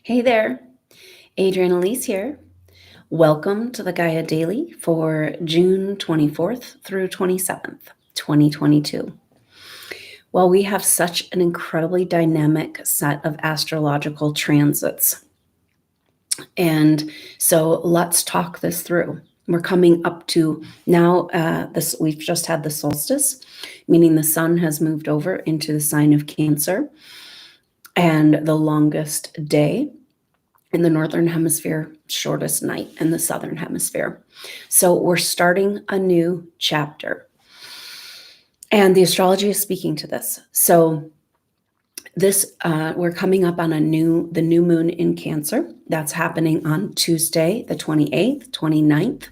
Hey there, Adrienne Elise here. Welcome to the Gaia Daily for June 24th through 27th, 2022. Well, we have such an incredibly dynamic set of astrological transits. And so let's talk this through. We're coming up to now, we've just had the solstice, meaning the sun has moved over into the sign of Cancer, and the longest day in the northern hemisphere, shortest night in the southern hemisphere. So we're starting a new chapter. And the astrology is speaking to this. So we're coming up on the new moon in Cancer. That's happening on Tuesday, the 28th, 29th.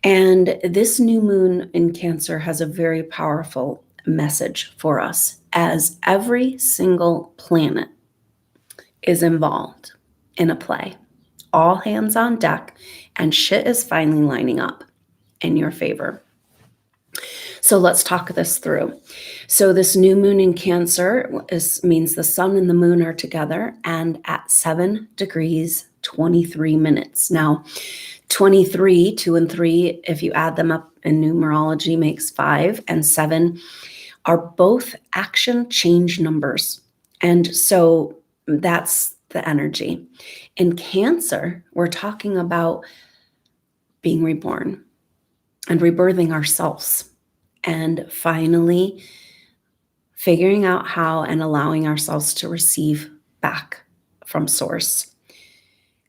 And this new moon in Cancer has a very powerful message for us, as every single planet is involved in a play. All hands on deck, and shit is finally lining up in your favor. So let's talk this through. So this new moon in Cancer means the sun and the moon are together and at 7 degrees, 23 minutes. Now, 23, 2 and 3, if you add them up in numerology, makes 5, and 7 are both action change numbers. And so that's the energy. In Cancer, we're talking about being reborn and rebirthing ourselves and finally figuring out how and allowing ourselves to receive back from source,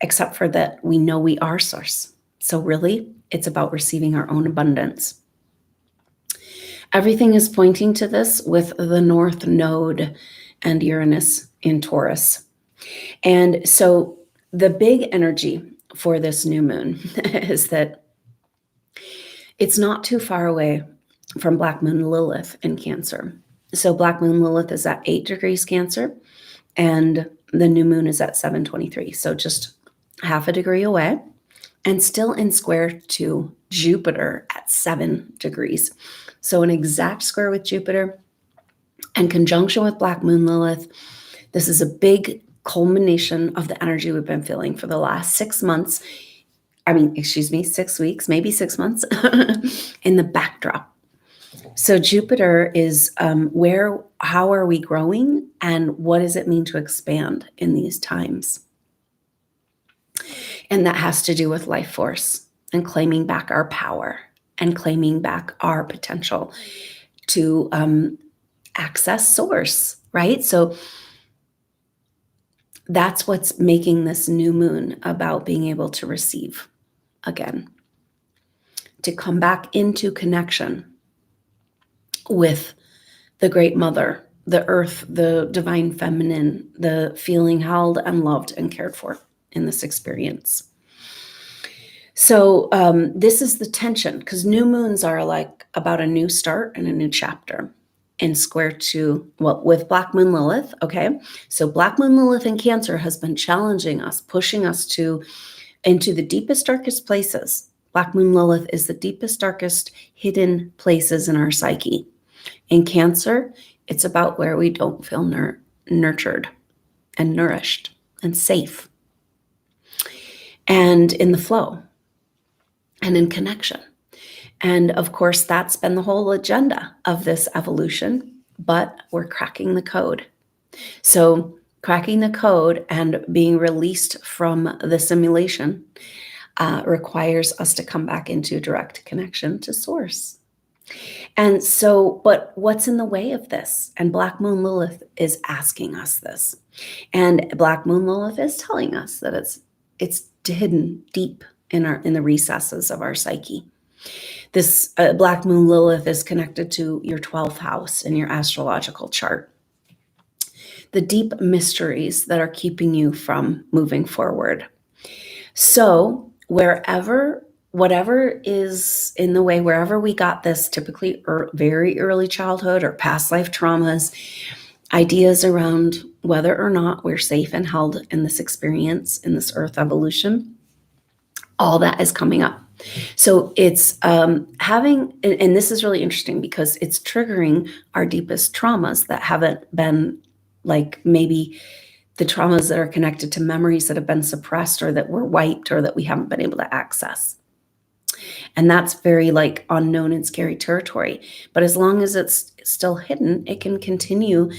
except for that we know we are source. So really, it's about receiving our own abundance. Everything is pointing to this with the North Node and Uranus in Taurus. And so the big energy for this new moon is that it's not too far away from Black Moon Lilith in Cancer. So Black Moon Lilith is at 8 degrees Cancer, and the new moon is at 723. So just half a degree away, and still in square to Jupiter at 7 degrees. So an exact square with Jupiter and conjunction with Black Moon Lilith. This is a big culmination of the energy we've been feeling for the last 6 months. 6 weeks, maybe 6 months in the backdrop. So Jupiter is how are we growing, and what does it mean to expand in these times? And that has to do with life force and claiming back our power and claiming back our potential to access source, right? So that's what's making this new moon about being able to receive again, to come back into connection with the great mother, the earth, the divine feminine, the feeling held and loved and cared for in this experience. So this is the tension, because new moons are like about a new start and a new chapter in square to, with Black Moon Lilith, okay? So Black Moon Lilith in Cancer has been challenging us, pushing us into the deepest, darkest places. Black Moon Lilith is the deepest, darkest hidden places in our psyche. In Cancer, it's about where we don't feel nurtured and nourished and safe and in the flow and in connection. And of course, that's been the whole agenda of this evolution, but we're cracking the code. So cracking the code and being released from the simulation requires us to come back into direct connection to source. And so, but what's in the way of this? And Black Moon Lilith is asking us this. And Black Moon Lilith is telling us that it's hidden deep in the recesses of our psyche. This Black Moon Lilith is connected to your 12th house in your astrological chart. The deep mysteries that are keeping you from moving forward. So whatever is in the way, wherever we got this, typically very early childhood or past life traumas, ideas around whether or not we're safe and held in this experience, in this earth evolution, all that is coming up. So it's and this is really interesting because it's triggering our deepest traumas that haven't been, like, maybe the traumas that are connected to memories that have been suppressed or that were wiped or that we haven't been able to access. And that's very like unknown and scary territory. But as long as it's still hidden, it can continue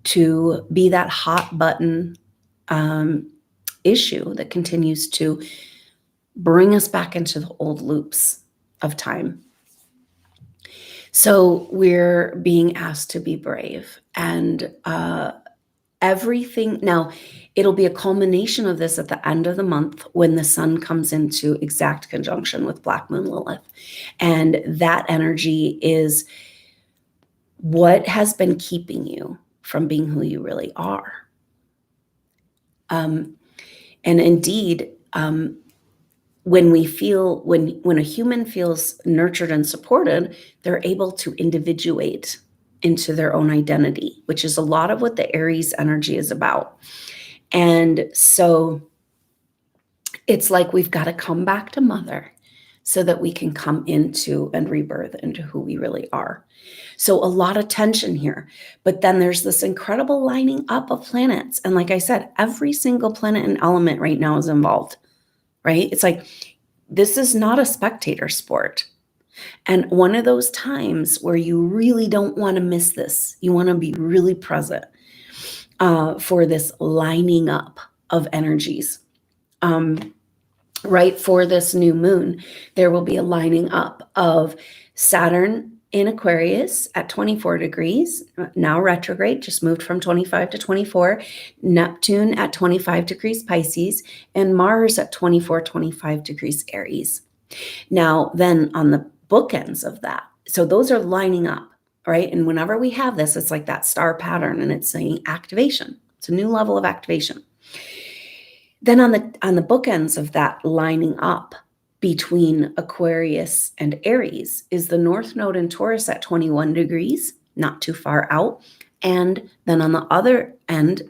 to be that hot button issue that continues to bring us back into the old loops of time. So we're being asked to be brave, and everything now, it'll be a culmination of this at the end of the month when the sun comes into exact conjunction with Black Moon Lilith. And that energy is what has been keeping you from being who you really are. And indeed, when a human feels nurtured and supported, they're able to individuate into their own identity, which is a lot of what the Aries energy is about. And so it's like we've got to come back to mother so that we can come into and rebirth into who we really are. So a lot of tension here, but then there's this incredible lining up of planets. And like I said, every single planet and element right now is involved, right? It's like, this is not a spectator sport. And one of those times where you really don't want to miss this, you want to be really present for this lining up of energies. Right for this new moon, there will be a lining up of Saturn in Aquarius at 24 degrees, now retrograde, just moved from 25 to 24, Neptune at 25 degrees Pisces, and Mars at 25 degrees Aries. Now, then on the bookends of that, so those are lining up, right? And whenever we have this, it's like that star pattern, and it's saying activation. It's a new level of activation. Then on the bookends of that lining up between Aquarius and Aries is the North Node in Taurus at 21 degrees, not too far out. And then on the other end,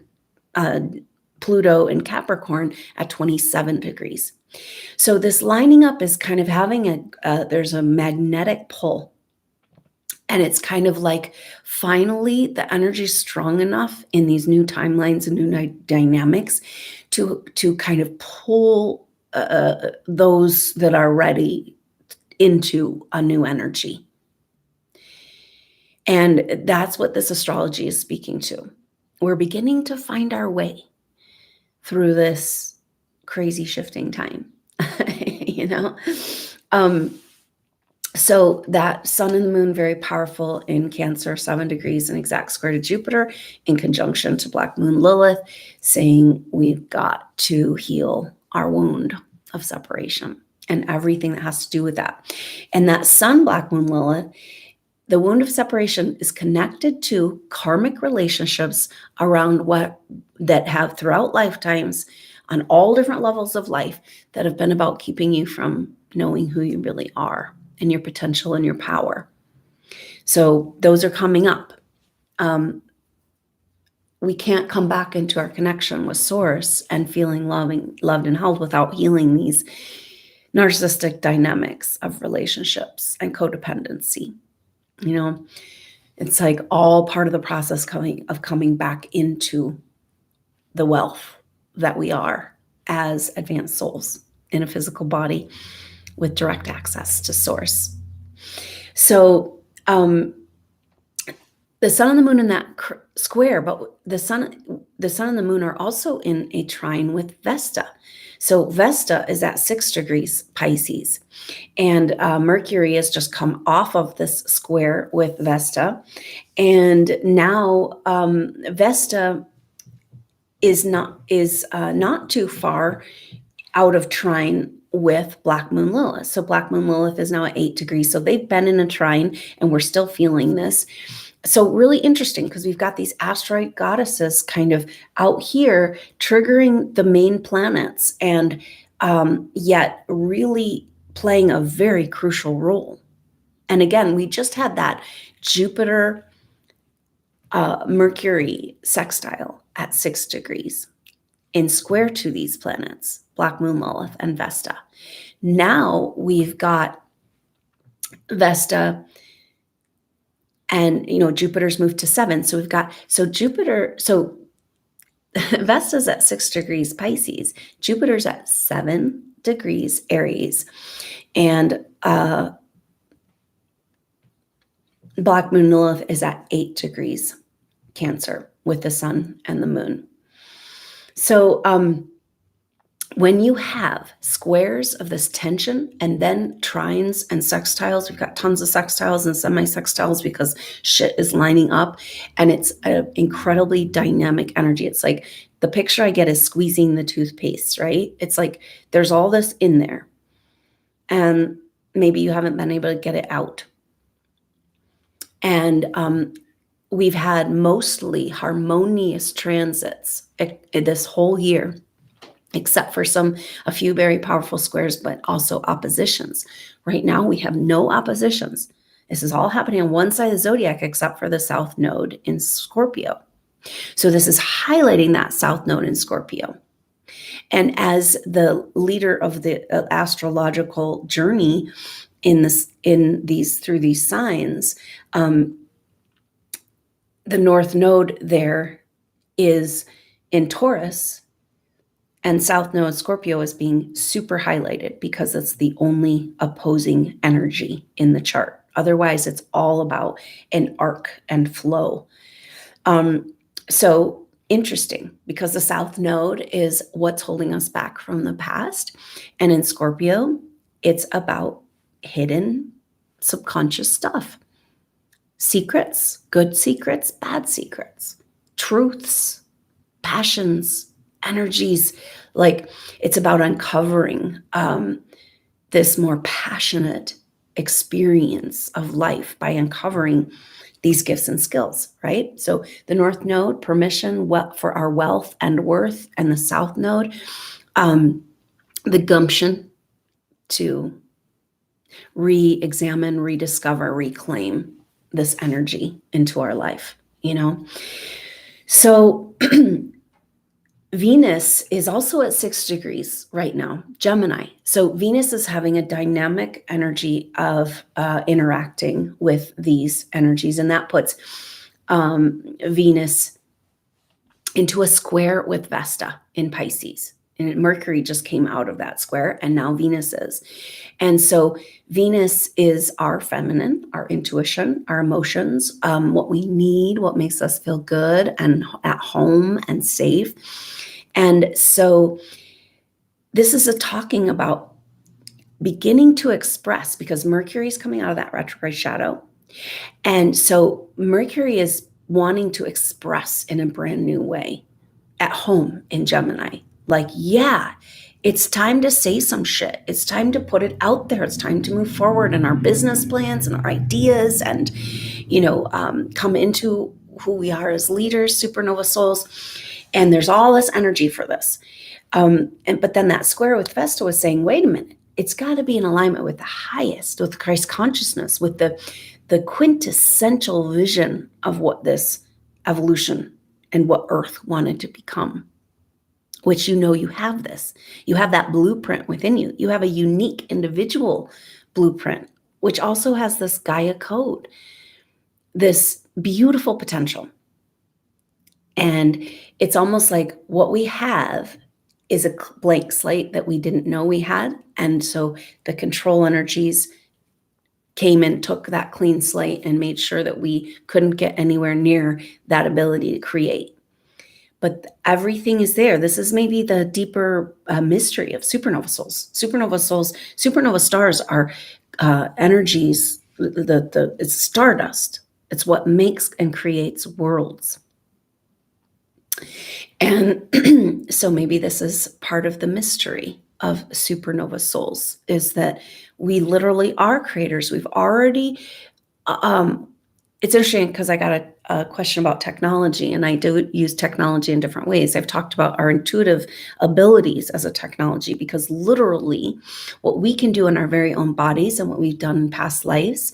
Pluto in Capricorn at 27 degrees. So this lining up is kind of having there's a magnetic pull. And it's kind of like, finally, the energy is strong enough in these new timelines and new dynamics to kind of pull those that are ready into a new energy. And that's what this astrology is speaking to. We're beginning to find our way through this crazy shifting time, you know? So that sun and the moon, very powerful in Cancer, 7 degrees and exact square to Jupiter in conjunction to Black Moon Lilith, saying we've got to heal our wound of separation and everything that has to do with that. And that sun, Black Moon Lilith, the wound of separation is connected to karmic relationships around that have throughout lifetimes on all different levels of life that have been about keeping you from knowing who you really are and your potential and your power. So those are coming up. We can't come back into our connection with Source and feeling loved and held without healing these narcissistic dynamics of relationships and codependency. You know, it's like all part of the process coming back into the wealth that we are as advanced souls in a physical body with direct access to Source. So the sun and the moon in that square, but the sun and the moon are also in a trine with Vesta. So Vesta is at 6 degrees Pisces, and Mercury has just come off of this square with Vesta, and now Vesta is not too far out of trine with Black Moon Lilith. So Black Moon Lilith is now at 8 degrees. So they've been in a trine, and we're still feeling this. So really interesting, because we've got these asteroid goddesses kind of out here triggering the main planets, and yet really playing a very crucial role. And again, we just had that Jupiter Mercury sextile at 6 degrees in square to these planets, Black Moon Lilith and Vesta. Now we've got Vesta, and Jupiter's moved to 7. So we've got Jupiter. So Vesta's at 6 degrees Pisces. Jupiter's at 7 degrees Aries. And Black Moon Lilith is at 8 degrees Cancer with the sun and the moon. So when you have squares of this tension and then trines and sextiles, we've got tons of sextiles and semi-sextiles because shit is lining up, and it's an incredibly dynamic energy. It's like the picture I get is squeezing the toothpaste, right? It's like there's all this in there, and maybe you haven't been able to get it out. And we've had mostly harmonious transits this whole year, except for a few very powerful squares, but also oppositions. Right now, we have no oppositions. This is all happening on one side of the zodiac, except for the South Node in Scorpio. So this is highlighting that South Node in Scorpio. And as the leader of the astrological journey through these signs, the North Node there is in Taurus, and South Node Scorpio is being super highlighted because it's the only opposing energy in the chart. Otherwise, it's all about an arc and flow. So interesting, because the South Node is what's holding us back from the past. And in Scorpio, it's about hidden subconscious stuff. Secrets, good secrets, bad secrets, truths, passions, energies. Like it's about uncovering this more passionate experience of life by uncovering these gifts and skills, right? So the North Node, permission for our wealth and worth, and the South Node, the gumption to re-examine, rediscover, reclaim this energy into our life, So Venus is also at 6 degrees right now, Gemini. So Venus is having a dynamic energy of interacting with these energies, and that puts Venus into a square with Vesta in Pisces. And Mercury just came out of that square, and now Venus is. And so Venus is our feminine, our intuition, our emotions, what we need, what makes us feel good and at home and safe. And so this is talking about beginning to express, because Mercury is coming out of that retrograde shadow. And so Mercury is wanting to express in a brand new way at home in Gemini. Like, yeah, it's time to say some shit. It's time to put it out there. It's time to move forward in our business plans and our ideas and, come into who we are as leaders, supernova souls. And there's all this energy for this. But then that square with Vesta was saying, wait a minute, it's got to be in alignment with the highest, with Christ consciousness, with the quintessential vision of what this evolution and what Earth wanted to become. Which you have this. You have that blueprint within you. You have a unique individual blueprint, which also has this GAIA code, this beautiful potential. And it's almost like what we have is a blank slate that we didn't know we had. And so the control energies came and took that clean slate and made sure that we couldn't get anywhere near that ability to create. But everything is there. This is maybe the deeper mystery of supernova souls. Supernova stars are energies. It's stardust. It's what makes and creates worlds. And so maybe this is part of the mystery of supernova souls, is that we literally are creators. We've already it's interesting because I got a question about technology, and I do use technology in different ways. I've talked about our intuitive abilities as a technology, because literally what we can do in our very own bodies and what we've done in past lives,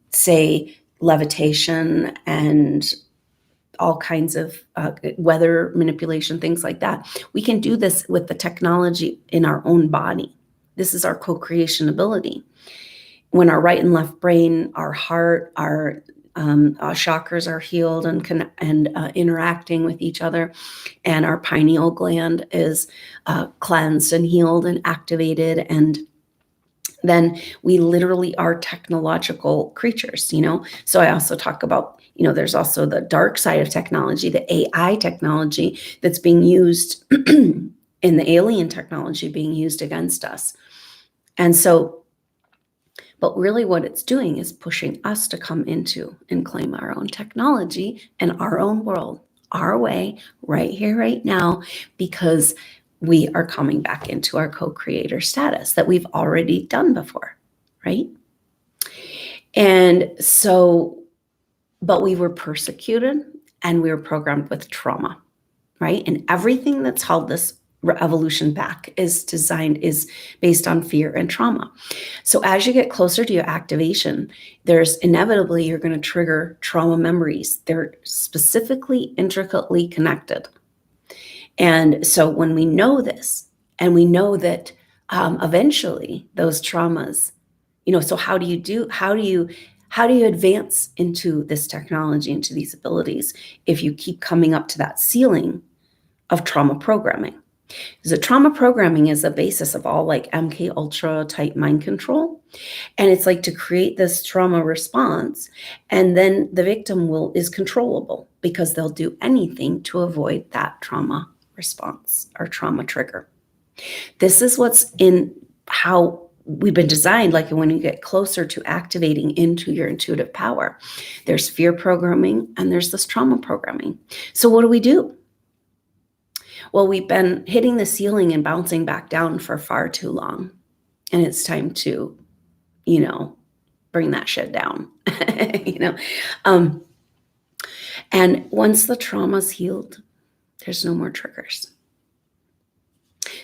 say levitation and all kinds of weather manipulation, things like that. We can do this with the technology in our own body. This is our co-creation ability. When our right and left brain, our heart, our Our chakras are healed and interacting with each other, and our pineal gland is cleansed and healed and activated, and then we literally are technological creatures, So I also talk about, there's also the dark side of technology, the AI technology that's being used in the alien technology being used against us. And so, but really what it's doing is pushing us to come into and claim our own technology and our own world, our way, right here, right now, because we are coming back into our co-creator status that we've already done before, right? And so, but we were persecuted and we were programmed with trauma, right? And everything that's held this evolution back is based on fear and trauma. So as you get closer to your activation, there's inevitably you're going to trigger trauma memories. They're specifically intricately connected. And so when we know this, and we know that eventually those traumas, so how do you advance into this technology, into these abilities, if you keep coming up to that ceiling of trauma programming? Because the trauma programming is the basis of all like MK Ultra type mind control. And it's like to create this trauma response, and then the victim is controllable because they'll do anything to avoid that trauma response or trauma trigger. This is what's in how we've been designed. Like when you get closer to activating into your intuitive power, there's fear programming and there's this trauma programming. So what do? Well, we've been hitting the ceiling and bouncing back down for far too long. And it's time to, bring that shit down, And once the trauma's healed, there's no more triggers.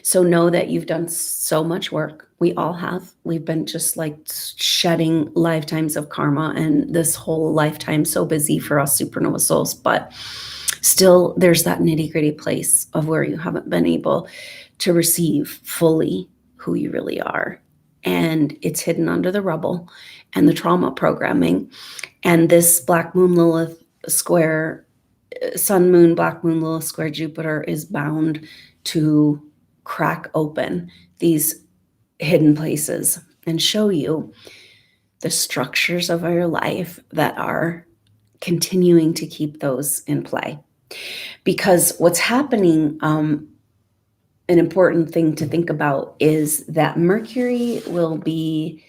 So know that you've done so much work. We all have. We've been just like shedding lifetimes of karma, and this whole lifetime so busy for us supernova souls. But still, there's that nitty-gritty place of where you haven't been able to receive fully who you really are. And it's hidden under the rubble and the trauma programming. And this Black Moon Lilith square, Sun Moon, Black Moon Lilith square Jupiter is bound to crack open these hidden places and show you the structures of your life that are continuing to keep those in play. Because what's happening, an important thing to think about is that Mercury will be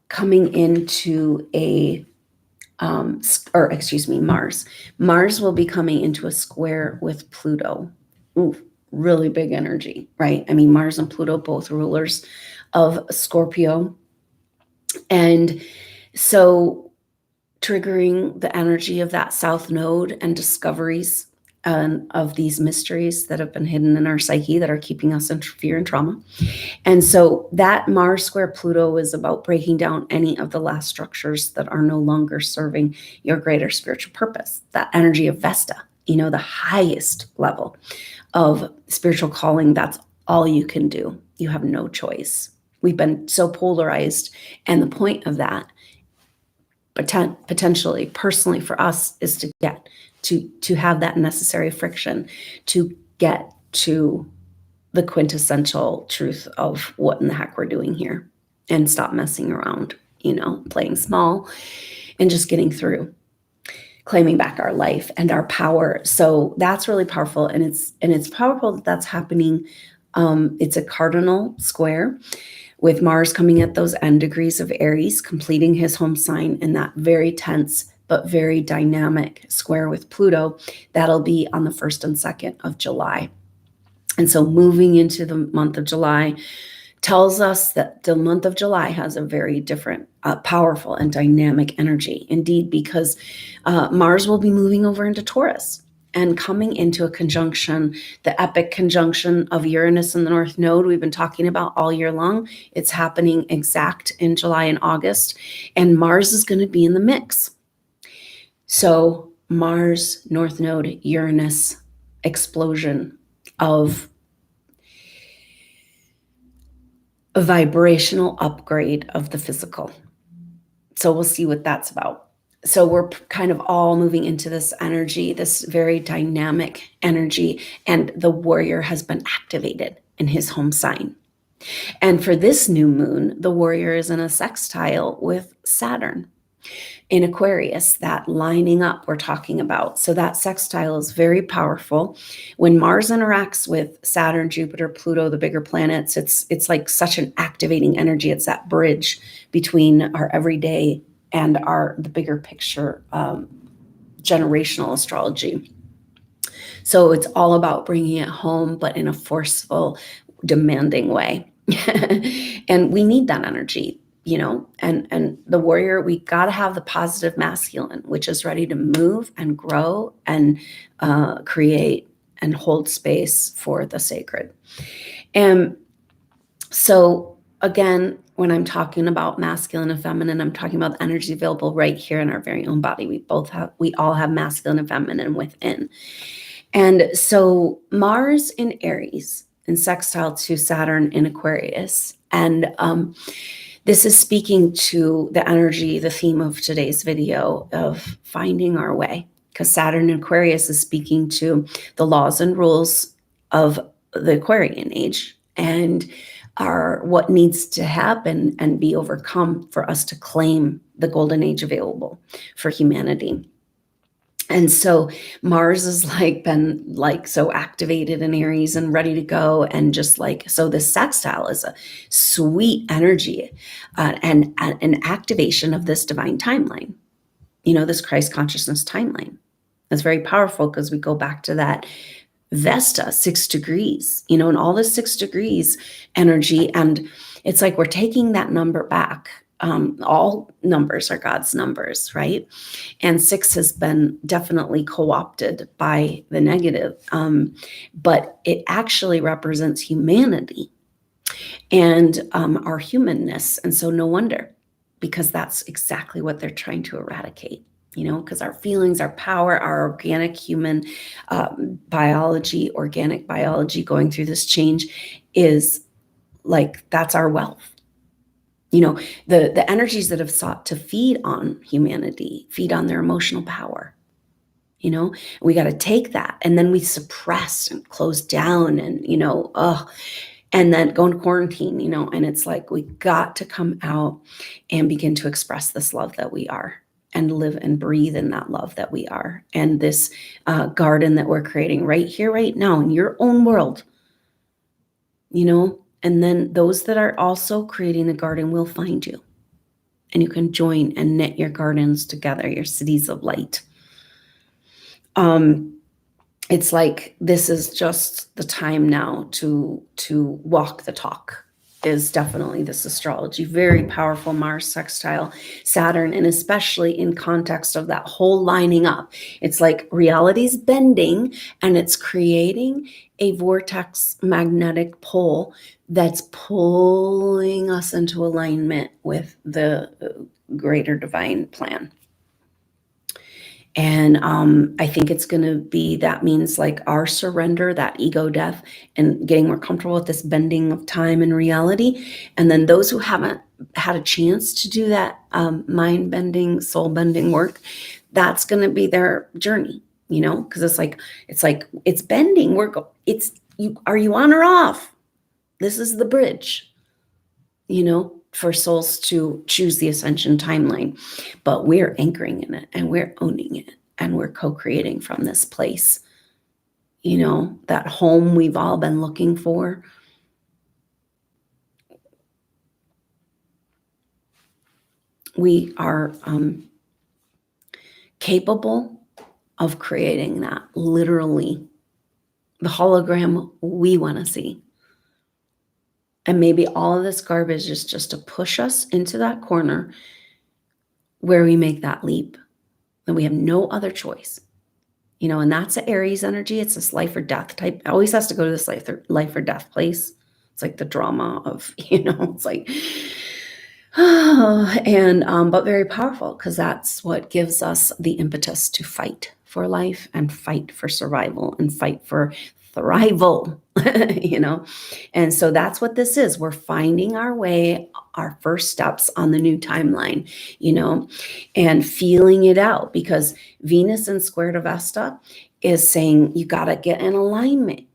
coming into Mars. Mars will be coming into a square with Pluto. Ooh, really big energy, right? I mean, Mars and Pluto, both rulers of Scorpio. And so triggering the energy of that South Node and discoveries of these mysteries that have been hidden in our psyche that are keeping us in fear and trauma. And so that Mars square Pluto is about breaking down any of the last structures that are no longer serving your greater spiritual purpose. That energy of Vesta, the highest level of spiritual calling. That's all you can do. You have no choice. We've been so polarized. And the point of that, potentially, personally for us, is to get to have that necessary friction to get to the quintessential truth of what in the heck we're doing here and stop messing around, playing small and just getting through, claiming back our life and our power. So that's really powerful. And it's powerful that that's happening. It's a cardinal square with Mars coming at those end degrees of Aries, completing his home sign in that very tense but very dynamic square with Pluto. That'll be on the 1st and 2nd of July. And so moving into the month of July tells us that the month of July has a very different, powerful and dynamic energy. Indeed, because Mars will be moving over into Taurus and coming into a conjunction, the epic conjunction of Uranus and the North Node we've been talking about all year long. It's happening exact in July and August, and Mars is going to be in the mix. So Mars, North Node, Uranus explosion of a vibrational upgrade of the physical. So we'll see what that's about. So we're kind of all moving into this energy, this very dynamic energy, and the warrior has been activated in his home sign. And for this new moon, the warrior is in a sextile with Saturn in Aquarius, that lining up we're talking about. So that sextile is very powerful. When Mars interacts with Saturn, Jupiter, Pluto, the bigger planets, it's like such an activating energy. It's that bridge between our everyday and the bigger picture generational astrology. So it's all about bringing it home, but in a forceful, demanding way. And we need that energy, and the warrior, we got to have the positive masculine, which is ready to move and grow and create and hold space for the sacred. And so again, when I'm talking about masculine and feminine, I'm talking about the energy available right here in our very own body. We all have masculine and feminine within. And so Mars in Aries in sextile to Saturn in Aquarius. And this is speaking to the energy, the theme of today's video of finding our way, because Saturn in Aquarius is speaking to the laws and rules of the Aquarian age and are what needs to happen and be overcome for us to claim the golden age available for humanity. And so Mars is been so activated in Aries and ready to go. And just so this sextile is a sweet energy and an activation of this divine timeline, this Christ consciousness timeline. That's very powerful because we go back to that Vesta 6 degrees, and all this 6 degrees energy. And it's like we're taking that number back. All numbers are God's numbers, right? And 6 has been definitely co-opted by the negative, but it actually represents humanity and our humanness. And so no wonder, because that's exactly what they're trying to eradicate, because our feelings, our power, our organic human biology, organic biology going through this change is that's our wealth. The energies that have sought to feed on humanity, feed on their emotional power. We got to take that, and then we suppress and close down and, and then go into quarantine, and it's like we got to come out and begin to express this love that we are and live and breathe in that love that we are. And this garden that we're creating right here, right now in your own world, and then those that are also creating the garden will find you. And you can join and knit your gardens together, your cities of light. It's like this is just the time now to walk the talk, is definitely this astrology. Very powerful Mars sextile Saturn, and especially in context of that whole lining up. It's like reality's bending and it's creating a vortex magnetic pole that's pulling us into alignment with the greater divine plan. And I think it's going to be, that means our surrender, that ego death, and getting more comfortable with this bending of time and reality. And then those who haven't had a chance to do that mind bending, soul bending work, that's going to be their journey, because it's bending. Are you on or off? This is the bridge, for souls to choose the ascension timeline. But we're anchoring in it and we're owning it and we're co-creating from this place, that home we've all been looking for. We are capable of creating that, literally, the hologram we want to see. And maybe all of this garbage is just to push us into that corner where we make that leap. And we have no other choice. And that's the Aries energy. It's this life or death type. It always has to go to this life or death place. It's like the drama of, it's like, but very powerful, because that's what gives us the impetus to fight for life and fight for survival and fight for thrival, you know? And so that's what this is. We're finding our way, our first steps on the new timeline, you know, and feeling it out, because Venus in square to Vesta is saying you got to get in alignment,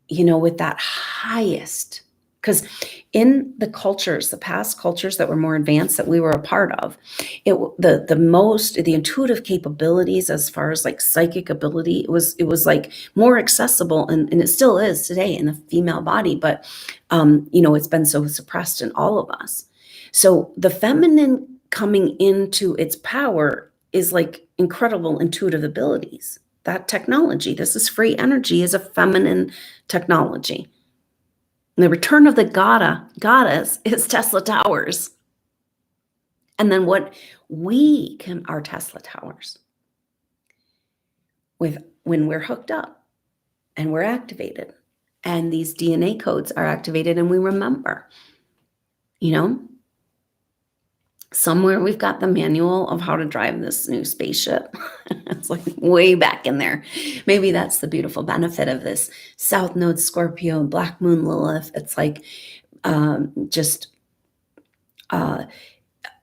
you know, with that highest. Because in the cultures, the past cultures that were more advanced that we were a part of, the intuitive capabilities as far as like psychic ability, it was like more accessible, and it still is today in the female body, but you know, it's been so suppressed in all of us. So the feminine coming into its power is like incredible intuitive abilities. That technology, this is free energy, is a feminine technology. And the return of the goddess is Tesla towers. And then what we can are Tesla towers. When we're hooked up and we're activated, and these DNA codes are activated, and we remember, you know, somewhere we've got the manual of how to drive this new spaceship. It's like way back in there. Maybe that's the beautiful benefit of this South Node Scorpio, Black Moon Lilith. It's like just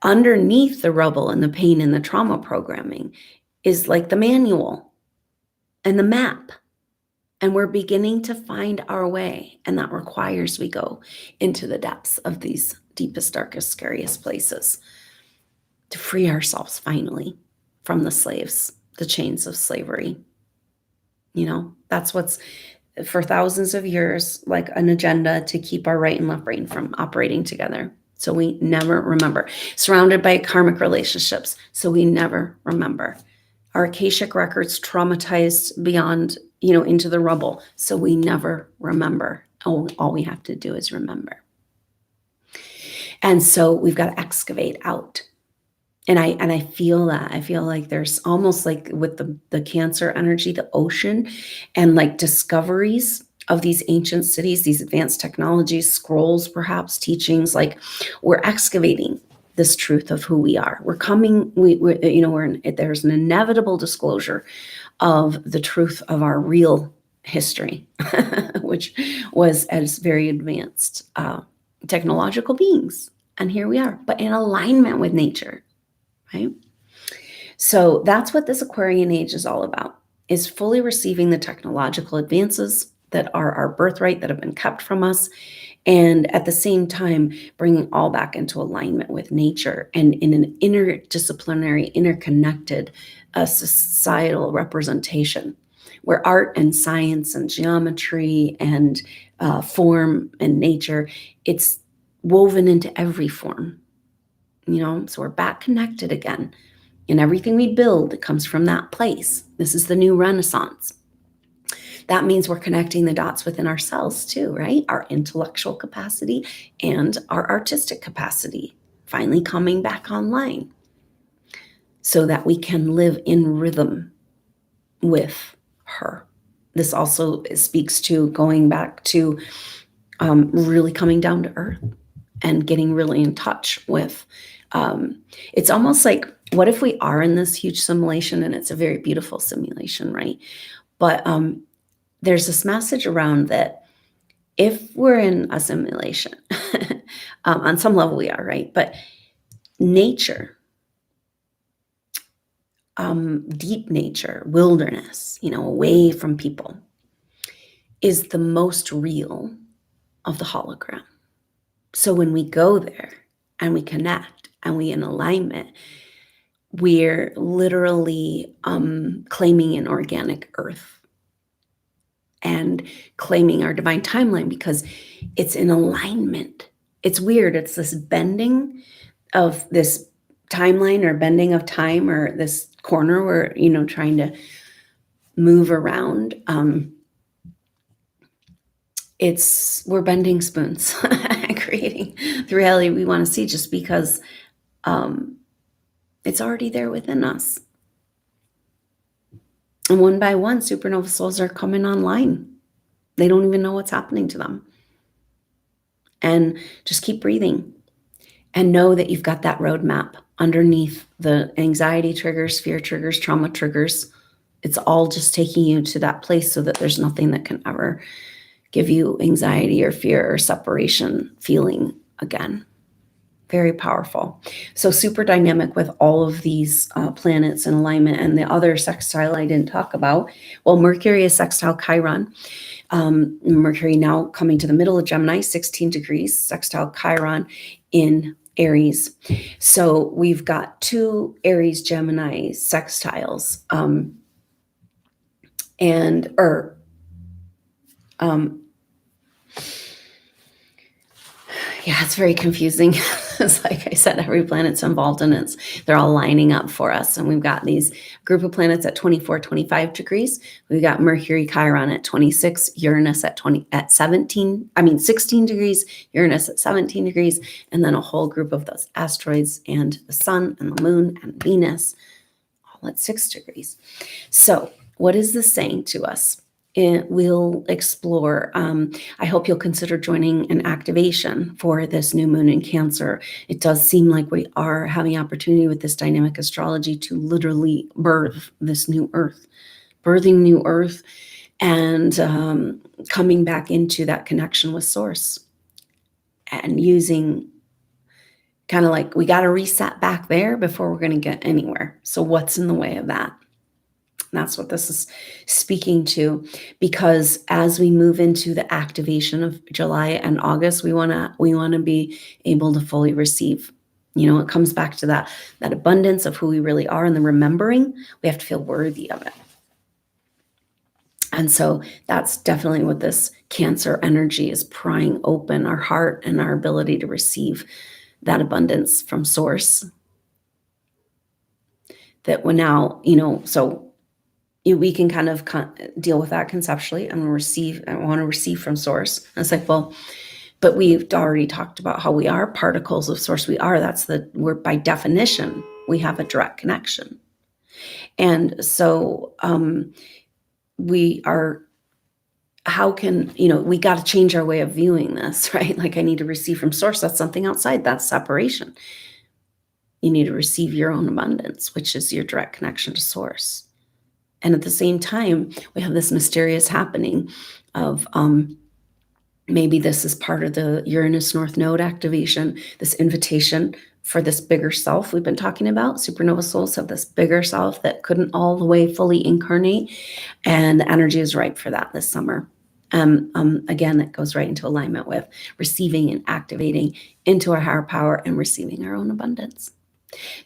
underneath the rubble and the pain and the trauma programming is like the manual and the map. And we're beginning to find our way. And that requires we go into the depths of these deepest, darkest, scariest places to free ourselves finally from the chains of slavery. You know, that's what's for thousands of years, like an agenda to keep our right and left brain from operating together. So we never remember. Surrounded by karmic relationships. So we never remember. Our Akashic records traumatized beyond, you know, into the rubble. So we never remember. All we have to do is remember. And so we've got to excavate out. And I feel that. I feel like there's almost like with the Cancer energy, the ocean, and like discoveries of these ancient cities, these advanced technologies, scrolls, perhaps teachings, like we're excavating this truth of who we are. We're coming, there's an inevitable disclosure of the truth of our real history, which was as very advanced technological beings. And here we are, but in alignment with nature. Right? So that's what this Aquarian age is all about, is fully receiving the technological advances that are our birthright that have been kept from us. And at the same time, bringing all back into alignment with nature and in an interdisciplinary, interconnected societal representation where art and science and geometry and form and nature, it's woven into every form. You know, so we're back connected again. And everything we build, it comes from that place. This is the new Renaissance. That means we're connecting the dots within ourselves too, right? Our intellectual capacity and our artistic capacity finally coming back online so that we can live in rhythm with her. This also speaks to going back to really coming down to earth and getting really in touch with, it's almost like, what if we are in this huge simulation, and it's a very beautiful simulation, right? But there's this message around that if we're in a simulation, on some level we are, right? But nature, deep nature, wilderness, you know, away from people, is the most real of the hologram. So when we go there and we connect and we in alignment, we're literally claiming an organic earth and claiming our divine timeline because it's in alignment. It's weird. It's this bending of this timeline or bending of time or this corner where, you know, trying to move around. We're bending spoons and creating the reality we want to see just because it's already there within us. And one by one, supernova souls are coming online. They don't even know what's happening to them. And just keep breathing and know that you've got that roadmap underneath the anxiety triggers, fear triggers, trauma triggers, it's all just taking you to that place so that there's nothing that can ever give you anxiety or fear or separation feeling again. Very powerful. So super dynamic with all of these planets in alignment. And the other sextile I didn't talk about, well, Mercury is sextile Chiron. Mercury now coming to the middle of Gemini, 16 degrees, sextile Chiron in Aries. So we've got 2 Aries Gemini sextiles. Yeah, it's very confusing. It's like I said, every planet's involved and they're all lining up for us. And we've got these group of planets at 24, 25 degrees. We've got Mercury Chiron at 26, Uranus at 16 degrees, Uranus at 17 degrees, and then a whole group of those asteroids and the sun and the moon and Venus all at 6 degrees. So what is this saying to us? We'll explore. I hope you'll consider joining an activation for this new moon in Cancer. It does seem like we are having opportunity with this dynamic astrology to literally birth this new earth, birthing new earth, and coming back into that connection with source and using kind of like we got to reset back there before we're going to get anywhere. So what's in the way of that? That's what this is speaking to, because as we move into the activation of July and August, we want to be able to fully receive. It comes back to that abundance of who we really are, and the remembering we have to feel worthy of it. And so that's definitely what this Cancer energy is prying open our heart and our ability to receive that abundance from source. That we're now, we can kind of deal with that conceptually. I want to receive from source. And it's like, well, but we've already talked about how we are particles of source. We're by definition, we have a direct connection. And so we got to change our way of viewing this, right? Like I need to receive from source. That's something outside. That's separation. You need to receive your own abundance, which is your direct connection to source. And at the same time, we have this mysterious happening of maybe this is part of the Uranus North Node activation, this invitation for this bigger self we've been talking about. Supernova souls have this bigger self that couldn't all the way fully incarnate, and the energy is ripe for that this summer. Again, that goes right into alignment with receiving and activating into our higher power and receiving our own abundance.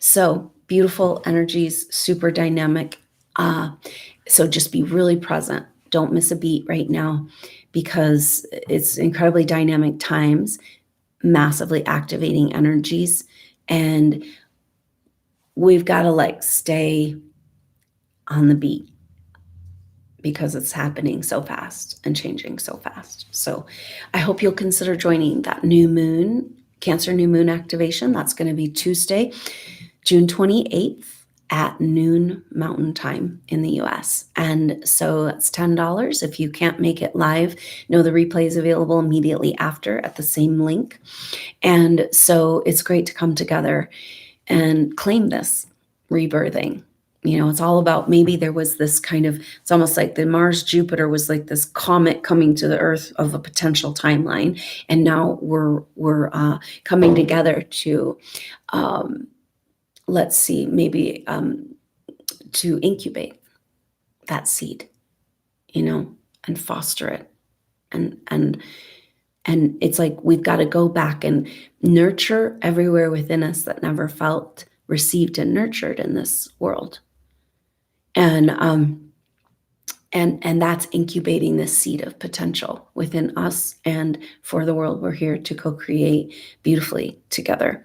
So beautiful energies, super dynamic. So just be really present. Don't miss a beat right now, because it's incredibly dynamic times, massively activating energies, and we've got to stay on the beat because it's happening so fast and changing so fast. So I hope you'll consider joining that new moon, Cancer new moon activation. That's going to be Tuesday, June 28th. At noon Mountain Time in the US. And so that's $10. If you can't make it live, know the replay is available immediately after at the same link. And so it's great to come together and claim this rebirthing. It's all about, maybe there was this it's almost like the Mars Jupiter was like this comet coming to the Earth of a potential timeline. And now we're coming together to, let's see, maybe to incubate that seed, and foster it. And it's like we've got to go back and nurture everywhere within us that never felt received and nurtured in this world. And that's incubating this seed of potential within us and for the world. We're here to co-create beautifully together.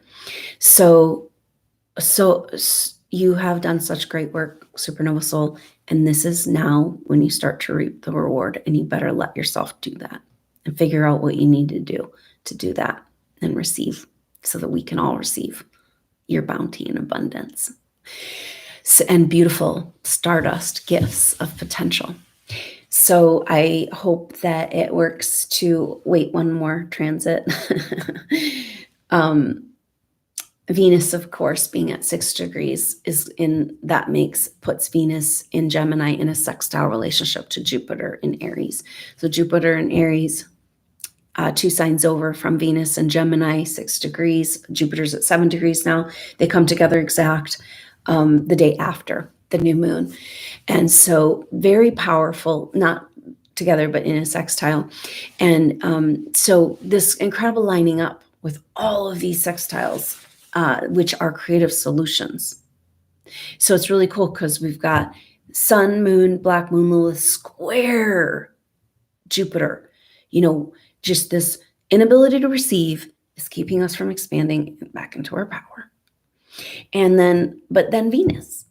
So you have done such great work, Supernova Soul, and this is now when you start to reap the reward, and you better let yourself do that and figure out what you need to do that and receive, so that we can all receive your bounty and abundance and beautiful stardust gifts of potential. So I hope that it works to wait one more transit. Venus, of course, being at 6 degrees puts Venus in Gemini in a sextile relationship to Jupiter in Aries. So Jupiter in Aries, 2 signs over from Venus and Gemini, 6 degrees. Jupiter's at 7 degrees now. They come together exact the day after the new moon. And so very powerful, not together, but in a sextile. And so this incredible lining up with all of these sextiles, which are creative solutions. So it's really cool because we've got Sun, Moon, Black Moon Lilith square Jupiter. Just this inability to receive is keeping us from expanding back into our power. But then Venus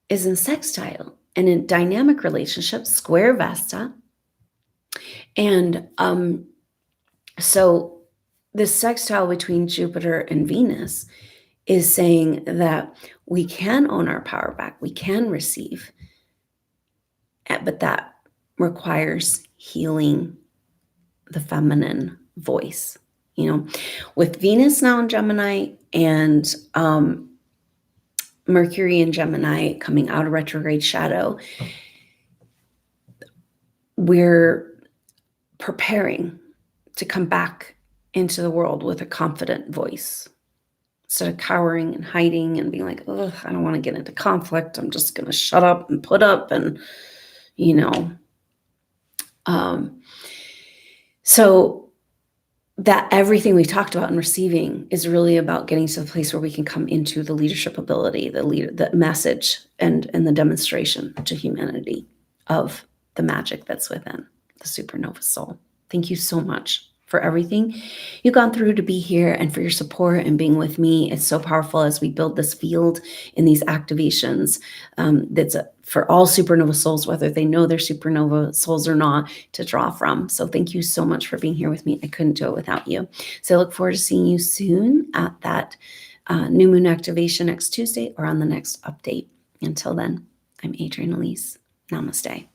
is in sextile and in dynamic relationships, square Vesta. And so this sextile between Jupiter and Venus is saying that we can own our power back, we can receive, but that requires healing the feminine voice. With Venus now in Gemini and Mercury in Gemini coming out of retrograde shadow, we're preparing to come back into the world with a confident voice. Instead of cowering and hiding and being like, ugh, I don't want to get into conflict. I'm just going to shut up and put up and, so that everything we've talked about in receiving is really about getting to the place where we can come into the leadership ability, the message and the demonstration to humanity of the magic that's within the supernova soul. Thank you so much for everything you've gone through to be here and for your support and being with me. It's so powerful as we build this field in these activations. That's for all supernova souls, whether they know they're supernova souls or not, to draw from. So thank you so much for being here with me. I couldn't do it without you. So I look forward to seeing you soon at that new moon activation next Tuesday or on the next update. Until then, I'm Adrienne Elise. Namaste.